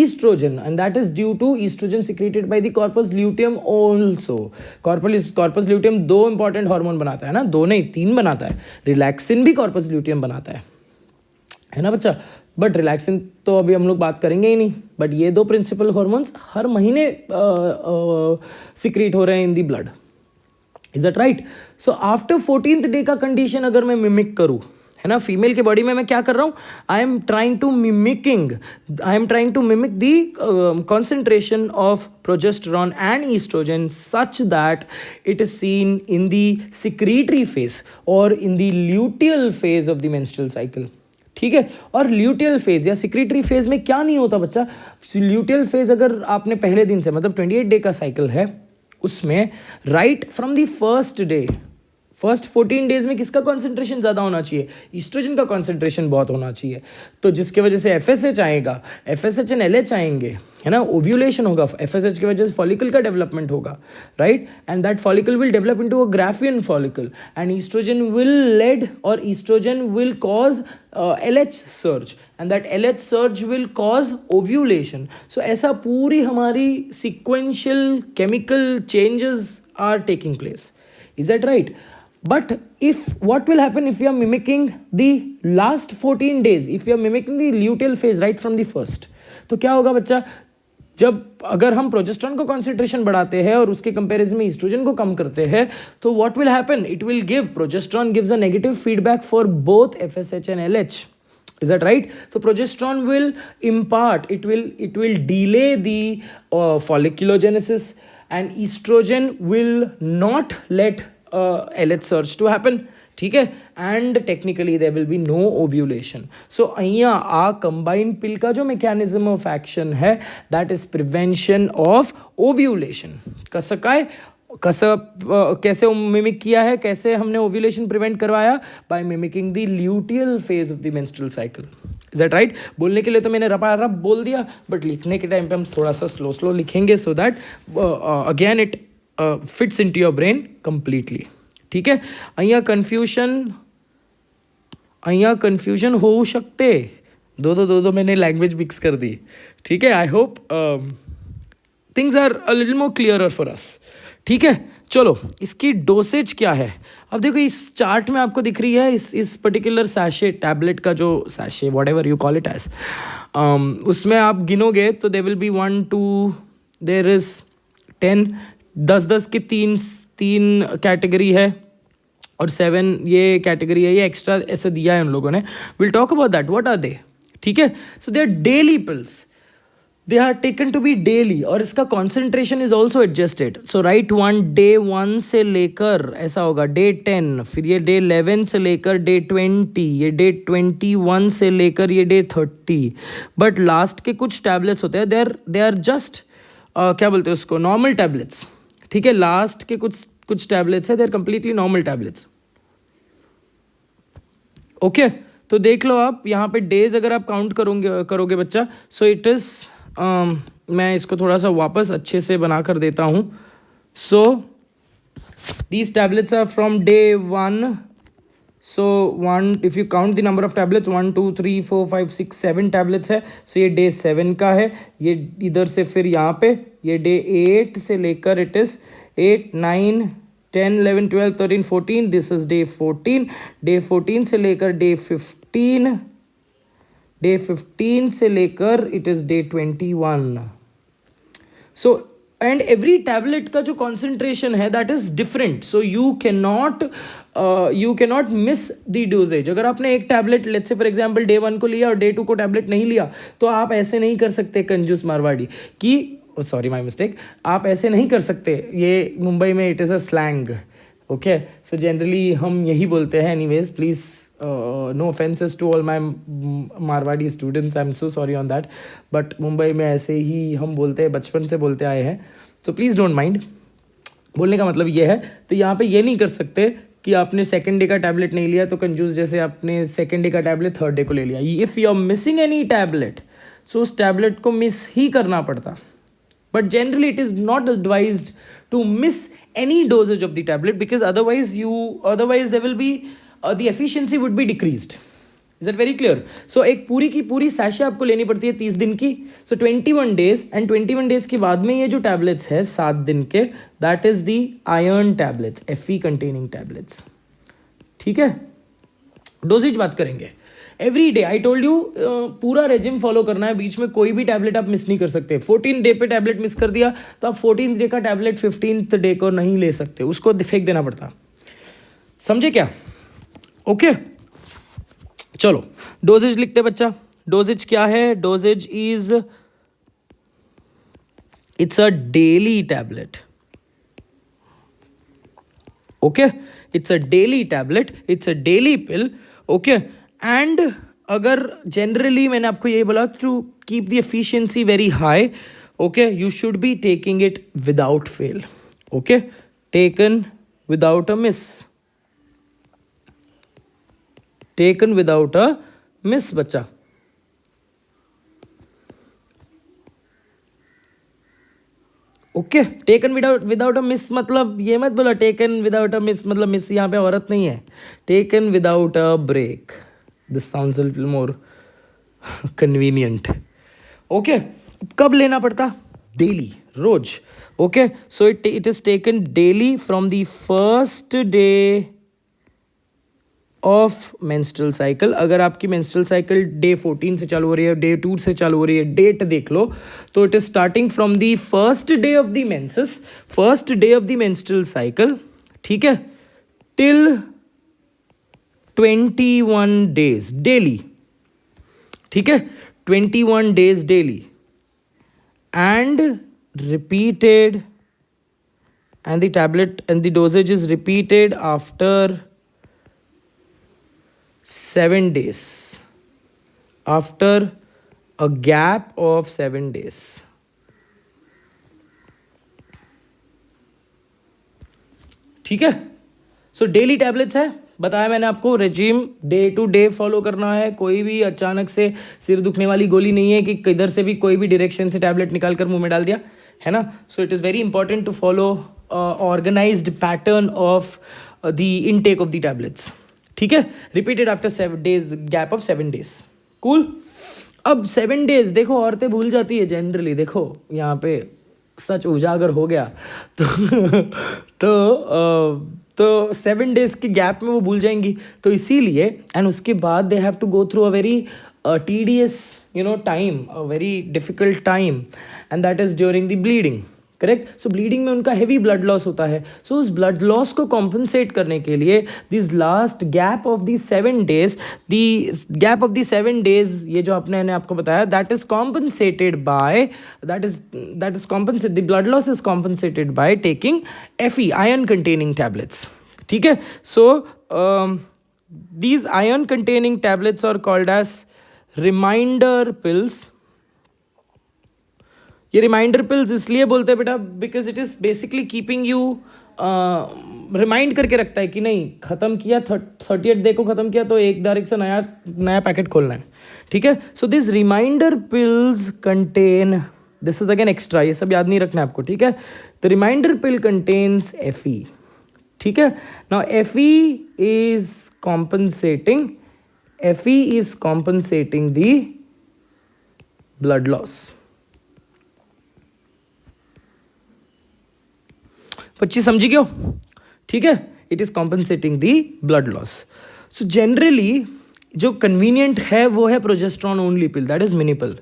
estrogen, and that is due to estrogen secreted by the corpus luteum also. corpus luteum दो इंपॉर्टेंट हार्मोन बनाता है ना, दो नहीं तीन बनाता है. रिलैक्सिन भी corpus luteum बनाता है ना बच्चा. बट रिलैक्सिन तो अभी हम लोग बात करेंगे ही नहीं. बट ये दो प्रिंसिपल हार्मोन्स हर महीने सिक्रीट हो रहे हैं in the blood. Is that right? So after 14th day का कंडीशन अगर मैं मिमिक करूँ, है ना, फीमेल के बॉडी में मैं क्या कर रहा हूँ? I am trying to mimic the concentration of progesterone and estrogen such that it is seen in the secretory phase और in the luteal phase of the menstrual cycle. ठीक है. और ल्यूटियल फेज या सिक्रीटरी फेज में क्या नहीं होता बच्चा? ल्यूटियल फेज अगर आपने पहले दिन से, मतलब 28 डे का साइकिल है, उसमें right from the first 14 days में किसका कॉन्सेंट्रेशन ज़्यादा होना चाहिए? ईस्ट्रोजन का कॉन्सेंट्रेशन बहुत होना चाहिए, तो जिसके वजह से FSH आएगा, FSH एंड LH आएंगे, है ना, ओव्यूलेशन होगा, FSH की वजह से फॉलिकल का डेवलपमेंट होगा, right, and that follicle will develop into a graafian follicle and estrogen will lead और estrogen will cause LH surge and that LH surge will cause ovulation. So ऐसा पूरी हमारी sequential chemical changes are taking place. Is that right? But what will happen if we are mimicking the last 14 days, if we are mimicking the luteal phase right from the first, तो क्या होगा बच्चा, जब अगर हम progesterone को concentration बढ़ाते हैं और उसके कंपैरिजन में ईस्ट्रोजन को कम करते हैं, तो what will happen? It will give, progesterone gives a negative feedback for both FSH and LH. Is that right? So progesterone will impart, it will delay the folliculogenesis, and estrogen will not let LH surge to happen. ठीक है, and technically there will be no ovulation. So અહીંયા આ combined pill का जो mechanism of action है, that is prevention of ovulation. कसं काय, कसं कैसे मिमिक किया है, कैसे हमने ओव्यूलेशन प्रिवेंट करवाया? By mimicking the luteal phase of the menstrual cycle. Is that right? बोलने के लिए तो मैंने रपा रप बोल दिया, बट लिखने के टाइम पे हम थोड़ा सा स्लो लिखेंगे, so that again it fits into your brain completely. ठीक है, અહીંયા कन्फ्यूजन हो सकते, दो मैंने लैंग्वेज मिक्स कर दी. ठीक है, I hope things are a little more clearer for us. ठीक है, चलो इसकी डोसेज क्या है? अब देखो इस चार्ट में आपको दिख रही है इस पर्टिकुलर सैशे टैबलेट का, जो sachet whatever you call it as, उसमें आप गिनोगे तो they will be 1 2 there is 10, 10 की तीन कैटेगरी है और 7 ये कैटेगरी है, ये एक्स्ट्रा ऐसे दिया है हम लोगों ने. Will talk about that, what are they. ठीक है, so they are daily pills, they are taken to be daily और इसका concentration is also adjusted. So write one, day 1 से लेकर ऐसा होगा day 10, फिर ये day 11 से लेकर day 20, ये day 21 से लेकर ये day 30. बट लास्ट के कुछ टैबलेट्स होते हैं, दे आर जस्ट क्या बोलते हैं उसको, नॉर्मल टैबलेट्स. ठीक है, लास्ट के कुछ टैबलेट्स है, they are completely normal tablets. Okay, तो देख लो आप यहाँ पे डेज अगर आप काउंट करोगे बच्चा, सो इट इज़ मैं इसको थोड़ा सा वापस अच्छे से बना कर देता हूँ. So these tablets are from day 1. So 1, if you count the number of tablets, 1 2 3 4 5 6 7 tablets है. सो ये डे 7 का है, ये इधर से फिर यहाँ पे ये डे 8 से लेकर it is 8 9 10 11 12 13 14, this is day 14. Day 14 से लेकर डे 15, डे 15 से लेकर it is day 21. So and every tablet का जो कॉन्सेंट्रेशन है that is different, so you can not miss the doses. अगर आपने एक टैबलेट let's say for example day 1 को लिया और डे 2 को टैबलेट नहीं लिया, तो आप ऐसे नहीं कर सकते कंजूस मारवाड़ी कि सॉरी माय मिस्टेक, आप ऐसे नहीं कर सकते. ये मुंबई में it is a slang. Okay, so generally हम यही बोलते हैं. Anyways please no offenses to all my Marwari students, I am so sorry on that, but Mumbai में ऐसे ही हम बोलते हैं, बचपन से बोलते आए हैं, सो प्लीज़ डोंट माइंड. बोलने का मतलब ये है, तो यहाँ पे ये नहीं कर सकते कि आपने सेकेंड डे का टैबलेट नहीं लिया तो कंजूस जैसे आपने सेकेंड डे का टैबलेट थर्ड डे को ले लिया. If you are missing any tablet, so उस टैबलेट को मिस ही करना पड़ता. But generally it is not advised to miss any doses of the tablet, because otherwise they will be the efficiency would be decreased. Is that very clear? So एक पूरी की पूरी sachet आपको लेनी पड़ती है 30 दिन की. So 21 days, and 21 days के बाद में ये जो टैबलेट्स है 7 दिन के, that is the iron tablets, Fe containing tablets. ठीक है, डोजेज बात करेंगे. Every day I told you पूरा रेजिम फॉलो करना है, बीच में कोई भी टैबलेट आप मिस नहीं कर सकते. 14 डे पे टैबलेट मिस कर दिया तो आप 14 डे का टैबलेट 15th डे को नहीं ले सकते, उसको फेंक देना पड़ता. समझे क्या? ओके, चलो डोजेज लिखते बच्चा. डोजेज क्या है? Doses is, it's a daily tablet. Okay, it's a daily tablet, it's a daily pill. Okay, and अगर जनरली मैंने आपको यही बोला to keep the efficiency very high, okay, you should be taking it without fail. Okay, taken without a miss. Taken without a miss बच्चा। Okay, taken without a miss मतलब ये मत बोला टेकन विदाउट अ मिस मतलब miss यहाँ पे औरत नहीं है। Taken without a break, this sounds a little more convenient. Okay, कब लेना पड़ता? डेली, रोज। Okay, so it is taken daily from the first day of menstrual cycle. अगर आपकी मेंस्ट्रुअल साइकिल डे 14 से चालू हो रही है, डे 2 से चालू हो रही है, डेट देख लो, तो it is starting from the first day of the menses, first day of the menstrual cycle, ठीक है, टिल 21 डेज डेली, ठीक है, 21 days daily and repeated, and the tablet and the dosage is repeated after 7 days, after a gap of 7 days। ठीक है, so daily tablets है, बताया मैंने आपको, regime day to day follow करना है। कोई भी अचानक से सिर दुखने वाली गोली नहीं है कि किधर से भी कोई भी डायरेक्शन से टैबलेट निकाल कर मुंह में डाल दिया, है ना। So it is very important to follow organised pattern of the intake of the tablets, ठीक है, repeated after 7 days, gap of 7 days। Cool. अब 7 days देखो, औरतें भूल जाती है जनरली, देखो यहाँ पे सच उजागर हो गया तो 7 days के गैप में वो भूल जाएंगी, तो इसीलिए, एंड उसके बाद they have to go through a very tedious time, a very difficult time, and that is during the bleeding, correct. So bleeding में उनका हैवी ब्लड लॉस होता है। सो उस ब्लड लॉस को कॉम्पनसेट करने के लिए this last gap of the 7 days, the gap of the 7 days, ये जो आपने आपको बताया, that is compensated by, that is compensate, the blood loss is compensated by taking Fe, iron containing tablets, ठीक है। So these iron containing tablets are called as reminder pills. ये reminder pills इसलिए बोलते हैं बेटा, because it is basically keeping you, remind करके रखता है कि नहीं, ख़त्म किया 30th डे को ख़त्म किया तो एक तारीख से नया पैकेट खोलना है, ठीक है। So this reminder pills contain, this is again extra, ये सब याद नहीं रखना है आपको, ठीक है। The reminder pill contains Fe, ठीक है। Now Fe is compensating, Fe is compensating the blood loss. 25 समझी क्यों, ठीक है। It is compensating the blood loss. So generally जो कन्वीनियंट है वो है progesterone only pill, that is minipill.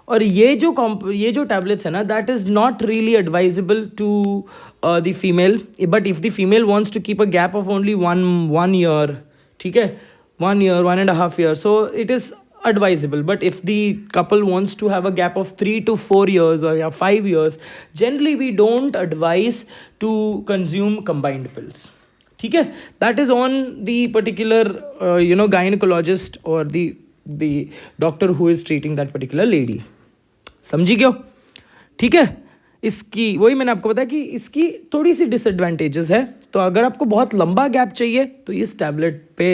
और ये जो टैबलेट्स है ना, that is not really advisable to the female, but if the female wants to keep a gap of only one year, ठीक है, 1 year, 1.5 years, so it is advisable. But if the couple wants to have a gap of 3 to 4 years or 5 years, generally we don't advise to consume combined pills, ठीक है। That is on the particular gynecologist or the doctor who is treating that particular lady। समझी क्यों, ठीक है। इसकी वही मैंने आपको बताया कि इसकी थोड़ी सी डिसएडवांटेजेस है। तो अगर आपको बहुत लंबा गैप चाहिए तो इस टैबलेट पे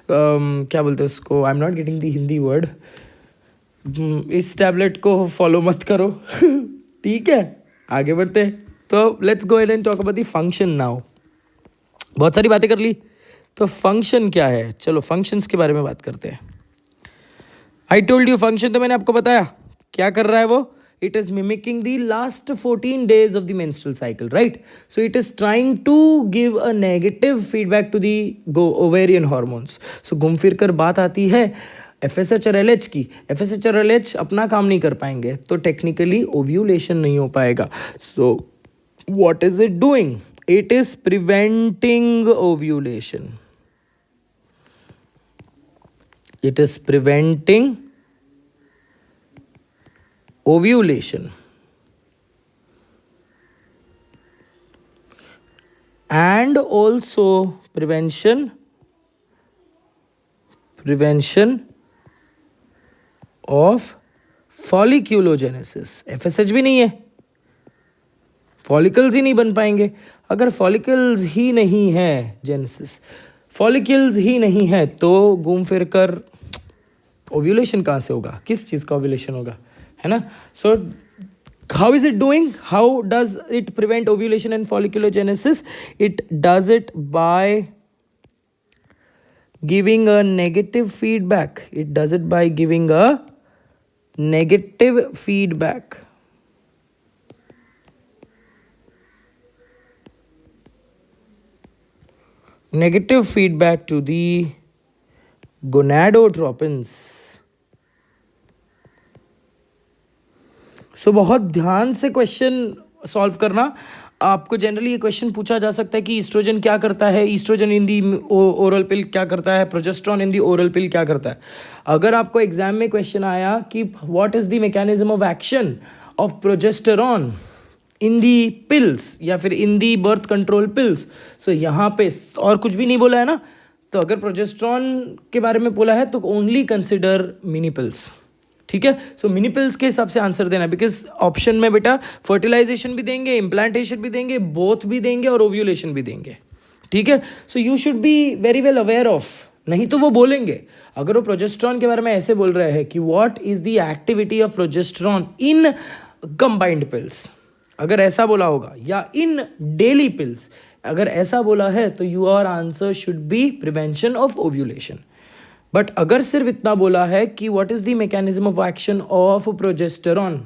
क्या बोलते हैं उसको, आई am not getting the Hindi word, इस टैबलेट को फॉलो मत करो ठीक है। आगे बढ़ते हैं, तो let's go ahead and talk about the function now. बहुत सारी बातें कर ली, तो फंक्शन क्या है, चलो फंक्शंस के बारे में बात करते हैं। आई टोल्ड यू फंक्शन, तो मैंने आपको बताया क्या कर रहा है वो, it is mimicking the last 14 days of the menstrual cycle, right? So it is trying to give a negative feedback to the ovarian hormones. So घूम फिर कर बात आती है FSH और LH की। FSH और LH अपना काम नहीं कर पाएंगे तो टेक्निकली ओव्यूलेशन नहीं हो पाएगा। So what is it doing? It is preventing ovulation. It is preventing ovulation and also prevention of folliculogenesis। FSH भी नहीं है, फॉलिकल्स ही नहीं बन पाएंगे। अगर फॉलिकल्स ही नहीं है, जेनेसिस, फॉलिकल्स ही नहीं है तो घूम फिर कर ओव्यूलेशन कहाँ से होगा, किस चीज़ का ओव्यूलेशन होगा, है ना. सो how is it doing, how does it prevent ovulation and folliculogenesis? It does it by giving a negative feedback. It does it by giving a negative feedback. Negative feedback to the gonadotropins. सो बहुत ध्यान से question solve करना. आपको generally ये question पूछा जा सकता है कि ईस्ट्रोजन क्या करता है, ईस्ट्रोजन इन दी ओरल पिल क्या करता है, प्रोजेस्ट्रॉन इन दी ओरल पिल क्या करता है. अगर आपको एग्जाम में क्वेश्चन आया कि what is the mechanism of action of progesterone in the pills या फिर इन दी बर्थ कंट्रोल पिल्स, सो यहाँ पे और कुछ भी नहीं बोला है ना. तो अगर प्रोजेस्ट्रॉन के बारे में बोला है तो ओनली कंसिडर मिनी पिल्स. ठीक है. सो मिनी पिल्स के हिसाब से आंसर देना, बिकॉज ऑप्शन में बेटा फर्टिलाइजेशन भी देंगे, इम्प्लांटेशन भी देंगे, बोथ भी देंगे और ओव्यूलेशन भी देंगे. ठीक है. सो you should be very well aware of, नहीं तो वो बोलेंगे अगर वो प्रोजेस्ट्रॉन के बारे में ऐसे बोल रहे हैं कि what is the activity of progesterone in combined pills, अगर ऐसा बोला होगा, या इन डेली पिल्स अगर ऐसा बोला है, तो your answer should be prevention of ovulation. But अगर सिर्फ इतना बोला है कि what is the mechanism of action of progesterone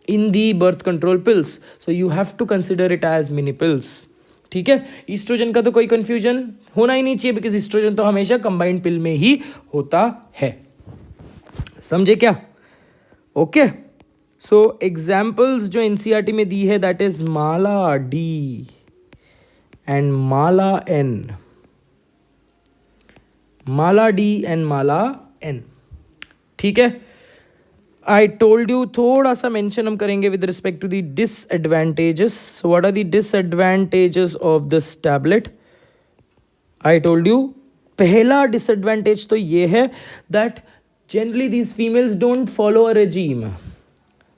in the birth control pills, so you have to consider it as mini pills. ठीक है. ईस्ट्रोजन का तो कोई कंफ्यूजन होना ही नहीं चाहिए, बिकॉज ईस्ट्रोजन तो हमेशा कंबाइंड पिल में ही होता है. समझे क्या? ओके. सो एग्जाम्पल्स जो एनसीईआरटी में दी है, that is Mala D and Mala N. Mala D and Mala N. ठीक है. आई टोल्ड यू थोड़ा सा मेंशन हम करेंगे with respect to the disadvantages. So what are the disadvantages of this tablet? I told you पहला डिसएडवांटेज तो ये है that generally these females don't follow a regime.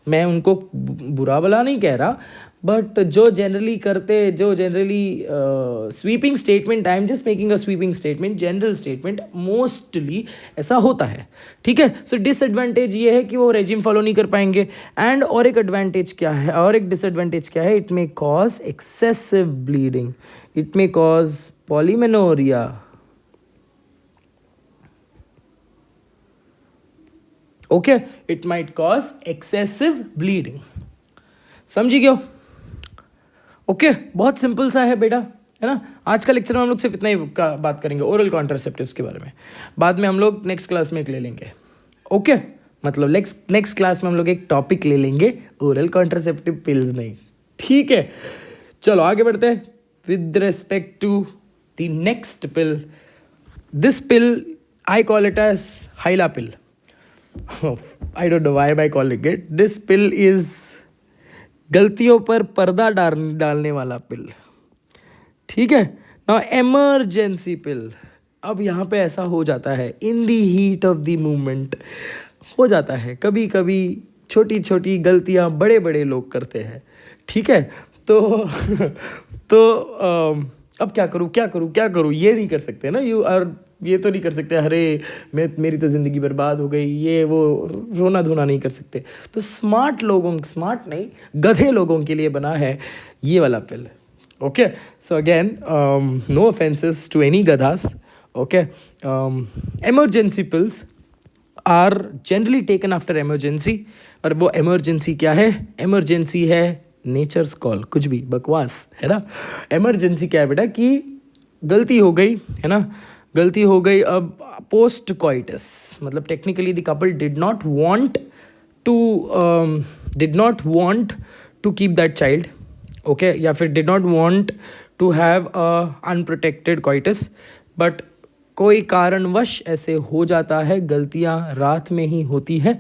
मैं उनको बुरा भला नहीं कह रहा, बट जो जनरली करते, जो generally sweeping statement, I am just making a sweeping statement, general statement, mostly ऐसा होता है. ठीक है. सो डिसएडवांटेज ये है कि वो रेजिम फॉलो नहीं कर पाएंगे. एंड और एक एडवांटेज क्या है, और एक डिसएडवांटेज क्या है? It may cause excessive bleeding, it may cause polymenorrhoea. Okay. It might cause excessive bleeding. समझी क्यों? ओके. बहुत सिंपल सा है बेटा, है ना. आज का लेक्चर में हम लोग सिर्फ इतना ही बात करेंगे ओरल कॉन्ट्रासेप्टिव्स के बारे में. बाद में हम लोग नेक्स्ट क्लास में एक ले लेंगे. ओके. मतलब नेक्स्ट क्लास में हम लोग एक टॉपिक ले लेंगे, ओरल कॉन्ट्रासेप्टिव पिल्स नहीं. ठीक है. चलो आगे बढ़ते हैं. With respect to the next pill, this pill I call it as hyla pill. I don't know why am I calling it. This pill is गलतियों पर पर्दा डालने वाला पिल. ठीक है. नाउ एमरजेंसी पिल. अब यहाँ पे ऐसा हो जाता है, in the heat of the movement हो जाता है कभी कभी छोटी छोटी गलतियाँ बड़े बड़े लोग करते हैं. ठीक है. तो अब क्या करूँ ये नहीं कर सकते ना. ये तो नहीं कर सकते, अरे मेरी तो ज़िंदगी बर्बाद हो गई, ये वो रोना धोना नहीं कर सकते. तो स्मार्ट नहीं, गधे लोगों के लिए बना है ये वाला pill. Okay. So again no offences to any गधास. Okay. Emergency pills are generally taken after emergency. और वो एमरजेंसी क्या है? एमरजेंसी है नेचर्स कॉल. कुछ भी बकवास है ना. एमरजेंसी क्या है बेटा कि गलती हो गई, है ना. गलती हो गई. अब पोस्ट कॉइटस, मतलब technically the couple did not want to keep that child. Okay. या फिर did not want to have unprotected coitus, but कोई कारणवश ऐसे हो जाता है. गलतियां रात में ही होती हैं.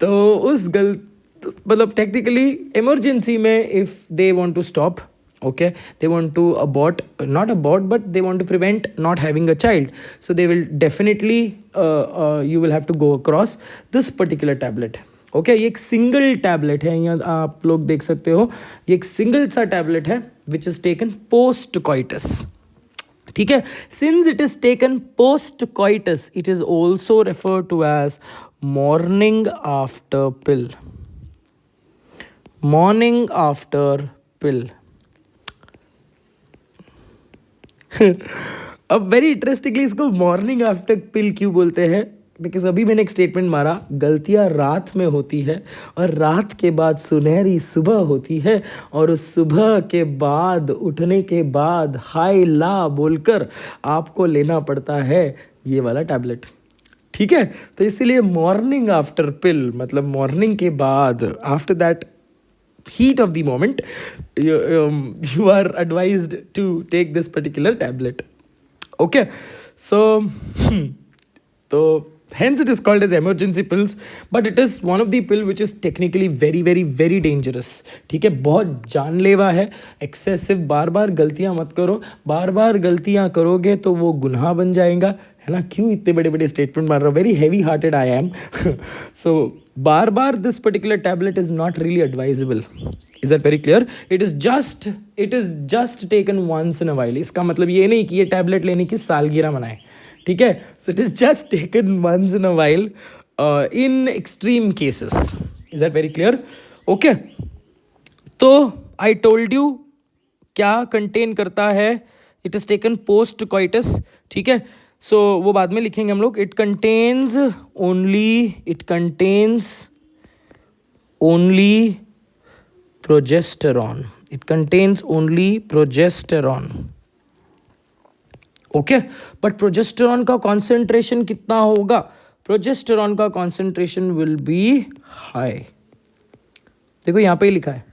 तो उस मतलब टेक्निकली इमरजेंसी में if they want to stop, okay, they want to not abort but they want to prevent not having a child, so they will definitely you will have to go across this particular tablet. Okay. ये एक single tablet है, यहाँ आप लोग देख सकते हो, ये एक सिंगल सा टैबलेट है which is taken post coitus. ठीक है. Since it is taken post coitus, it is also referred to as morning after pill. Morning after pill. अब वेरी इंटरेस्टिंगली इसको मॉर्निंग आफ्टर पिल क्यों बोलते हैं? बिकॉज अभी मैंने एक स्टेटमेंट मारा, गलतियाँ रात में होती है और रात के बाद सुनहरी सुबह होती है, और उस सुबह के बाद उठने के बाद हाय ला बोलकर आपको लेना पड़ता है ये वाला टैबलेट. ठीक है, तो इसीलिए मॉर्निंग आफ्टर पिल मतलब मॉर्निंग के बाद, after that heat of the moment, you are advised to take this particular tablet. Okay, so hence it is called as emergency pills, but it is one of the pill which is technically very very very dangerous. ठीक है, बहुत जानलेवा है. Excessive बार बार गलतियां मत करो, बार बार गलतियां करोगे तो वो गुनाह बन जाएगा, है ना. क्यों इतने बड़े बड़े स्टेटमेंट मार रहा हूँ? Very heavy hearted I am. So बार बार this particular tablet is not really advisable. Is that very clear? It is just taken once in a while. इसका मतलब ये नहीं कि ये टैबलेट लेने की सालगिरह मनाए. ठीक है, so it is just taken once in a while in extreme cases. Is that very clear? Okay, तो आई टोल्ड यू क्या कंटेन करता है. It is taken post coitus. ठीक है, सो वो बाद में लिखेंगे हम लोग. It contains only progesterone. It contains only progesterone. Okay, but progesterone का कॉन्सेंट्रेशन कितना होगा? प्रोजेस्टेरॉन का कॉन्सेंट्रेशन विल बी हाई. देखो यहाँ पे ही लिखा है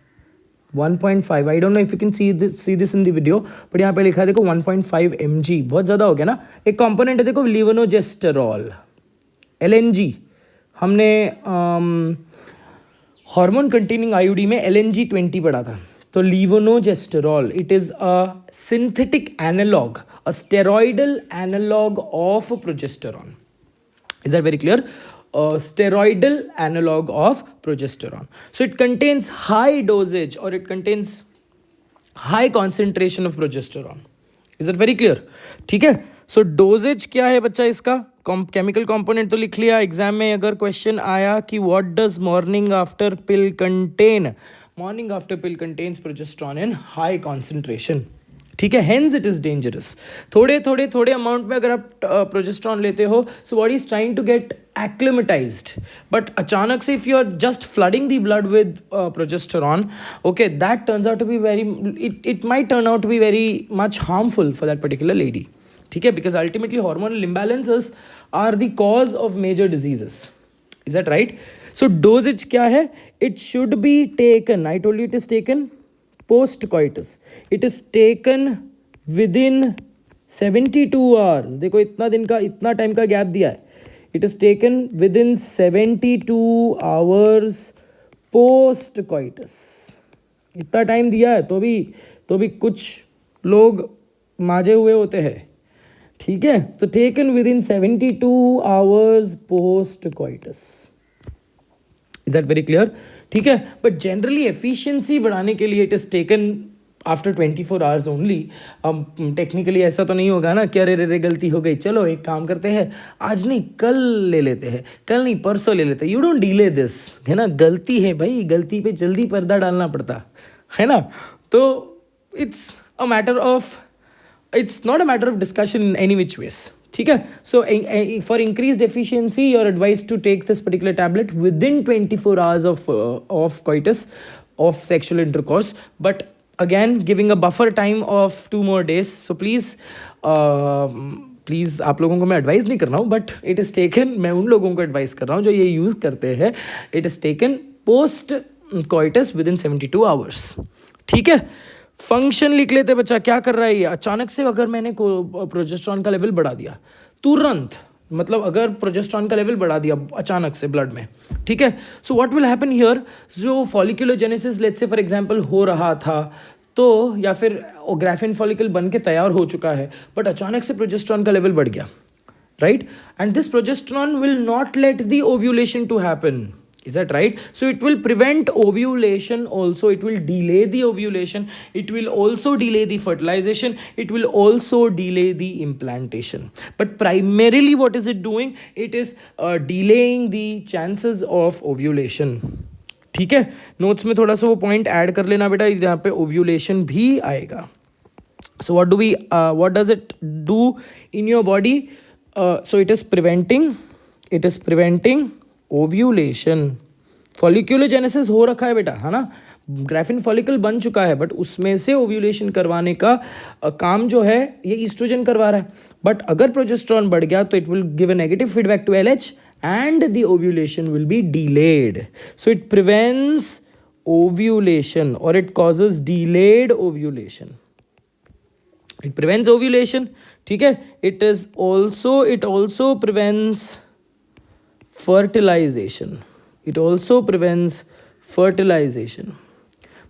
1.5. I don't know if you can see this in the video, but यहाँ पे लिखा है देखो 1.5 mg. बहुत ज़्यादा हो गया ना. एक कंपोनेंट है देखो लीवोनोजेस्टेरॉल, LNG. हमने हार्मोन कंटेनिंग आईयूडी में LNG-20 पढ़ा था. तो levonorgestrel, it is a synthetic analogue, a steroidal analogue of progesterone. Is that very clear? Steroidal analog of progesterone. So it contains high dosage or it contains high concentration of progesterone. Is that very clear? ठीक है, so dosage क्या है बच्चा इसका? Chemical component तो लिख लिया. Exam में अगर क्वेश्चन आया कि what does morning after pill contain, morning after pill contains progesterone in high concentration. ठीक है, हेंस इट इज डेंजरस. थोड़े अमाउंट में अगर आप प्रोजेस्टेरॉन लेते हो, so body is trying to get acclimatised, but अचानक से if you are just flooding the blood with progesterone, okay, that turns out to be very, it might turn out to be very much harmful for that particular lady. ठीक है, because ultimately hormonal imbalances are the cause of major diseases. Is that right? So doses क्या है? It should be taken, I told you it is taken post coitus. It is taken within 72 hours. देखो इतना time का gap दिया है. It is taken within 72 hours post coitus. इतना time दिया है तो भी कुछ लोग माजे हुए होते हैं. ठीक है, तो taken within 72 hours post coitus. Is that very clear? ठीक है, बट जनरली एफिशिएंसी बढ़ाने के लिए it is taken after 24 hours only. Technically ऐसा तो नहीं होगा ना कि अरे गलती हो गई, चलो एक काम करते हैं, आज नहीं कल ले लेते हैं, कल नहीं परसों ले लेते हैं. यू डोंट डिले दिस, है ना. गलती है भाई, गलती पे जल्दी पर्दा डालना पड़ता है ना. तो it's not a matter of discussion in any which ways. ठीक है, so for increase efficiency you are advise to take this particular tablet within 24 hours of coitus, of sexual intercourse, but again giving a buffer time of 2 more days. So please आप लोगों को मैं advice नहीं कर रहा हूँ, but it is taken, मैं उन लोगों को एडवाइस कर रहा हूँ जो ये यूज़ करते हैं. It is taken post coitus with in 72 hours. ठीक है, फंक्शन लिख लेते बच्चा. क्या कर रहा है ये? अचानक से अगर मैंने प्रोजेस्टेरॉन का लेवल बढ़ा दिया तुरंत, मतलब अगर प्रोजेस्टेरॉन का लेवल बढ़ा दिया अचानक से ब्लड में, ठीक है, so what will happen here? जो folliculogenesis let's say for example हो रहा था, तो या फिर ग्राफिन फॉलिकल बन के तैयार हो चुका है, बट अचानक से प्रोजेस्टेरॉन का लेवल बढ़ गया, right? And this progesterone will not let the ovulation to happen. Is that right? So it will prevent ovulation also, it will delay the ovulation, it will also delay the fertilization, it will also delay the implantation. But primarily what is it doing? It is delaying the chances of ovulation. ठीक है, notes में थोड़ा सा वो point add कर लेना बेटा, यहाँ पे ओव्यूलेशन भी आएगा. So what does it do in your body? So it is preventing ovulation. फॉलिक्यूलोजेनेसिस हो रखा है बेटा, है ना, ग्राफिन फॉलिकल बन चुका है, बट उसमें से ओव्यूलेशन करवाने का काम जो है ये ईस्ट्रोजन करवा रहा है. बट अगर प्रोजेस्टेरॉन बढ़ गया तो it will give a negative feedback to LH and the ovulation will be delayed. So it prevents ovulation or it causes delayed ovulation. It prevents ovulation. ठीक है. It also prevents fertilization. It also prevents fertilization.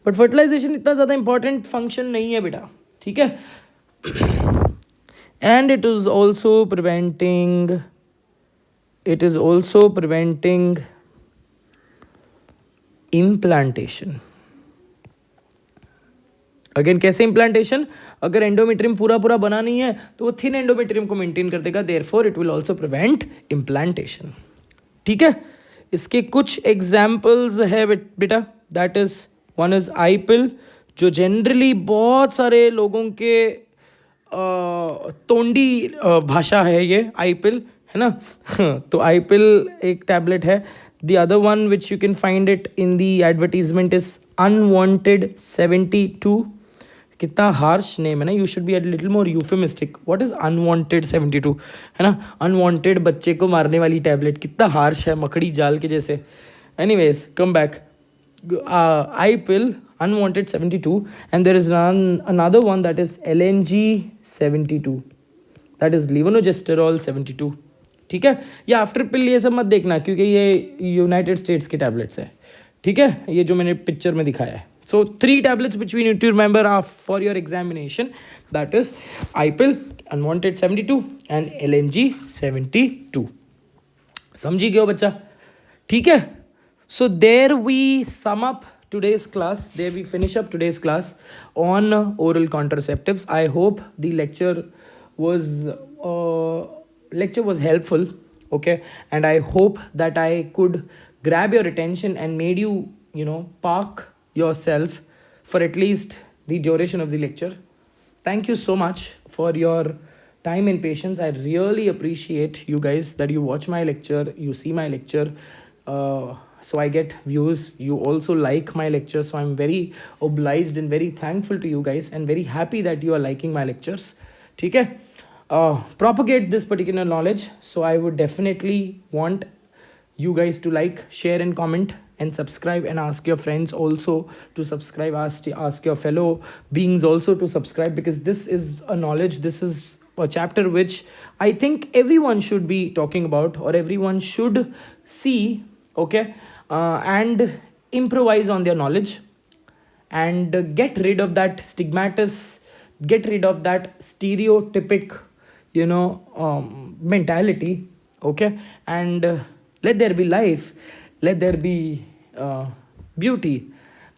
But fertilization इतना ज़्यादा important function नहीं है बेटा. ठीक है. And it is also preventing implantation. Again कैसे इम्प्लांटेशन? अगर एंडोमेट्रियम पूरा बना नहीं है तो वो थिन एंडोमेट्रियम को मेंटेन कर देगा, therefore it will also prevent implantation. ठीक है. इसके कुछ एग्जाम्पल्स है बेटा. That is one is I pill, जो जनरली बहुत सारे लोगों के तोंडी भाषा है ये आई पिल, है ना. तो आई पिल एक टैबलेट है. The other one which you can find it in the advertisement is unwanted 72. कितना हार्श नेम है ना. You should be a little more euphemistic. What is unwanted 72, है ना. अनवांटेड बच्चे को मारने वाली टैबलेट, कितना हार्श है, मकड़ी जाल के जैसे. Anyways, come back. I pill unwanted 72, and there is another one that is LNG 72, that is levonorgestrel 72. ठीक है. ये आफ्टर पिल ये सब मत देखना, क्योंकि ये यूनाइटेड स्टेट्स के टैबलेट्स है. ठीक है, ये जो मैंने पिक्चर में दिखाया है. So 3 tablets which we need to remember are for your examination, that is iPill, unwanted 72 and LNG 72. समझी गयो बच्चा? ठीक है. So there we sum up today's class. There we finish up today's class on oral contraceptives. I hope the lecture was helpful, okay, and I hope that I could grab your attention and made you park yourself for at least the duration of the lecture. Thank you so much for your time and patience. I really appreciate you guys that you watch my lecture, you see my lecture, so I get views. You also like my lecture, so I'm very obliged and very thankful to you guys and very happy that you are liking my lectures. ठीक है. Propagate this particular knowledge. So I would definitely want you guys to like, share and comment and subscribe, and ask your friends also to subscribe. Ask your fellow beings also to subscribe, because this is a knowledge, this is a chapter which I think everyone should be talking about, or everyone should see, okay, and improvise on their knowledge and get rid of that stigmatus, get rid of that stereotypic mentality, okay, and let there be life, let there be beauty.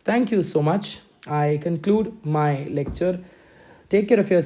Thank you so much. I conclude my lecture. Take care of yourself.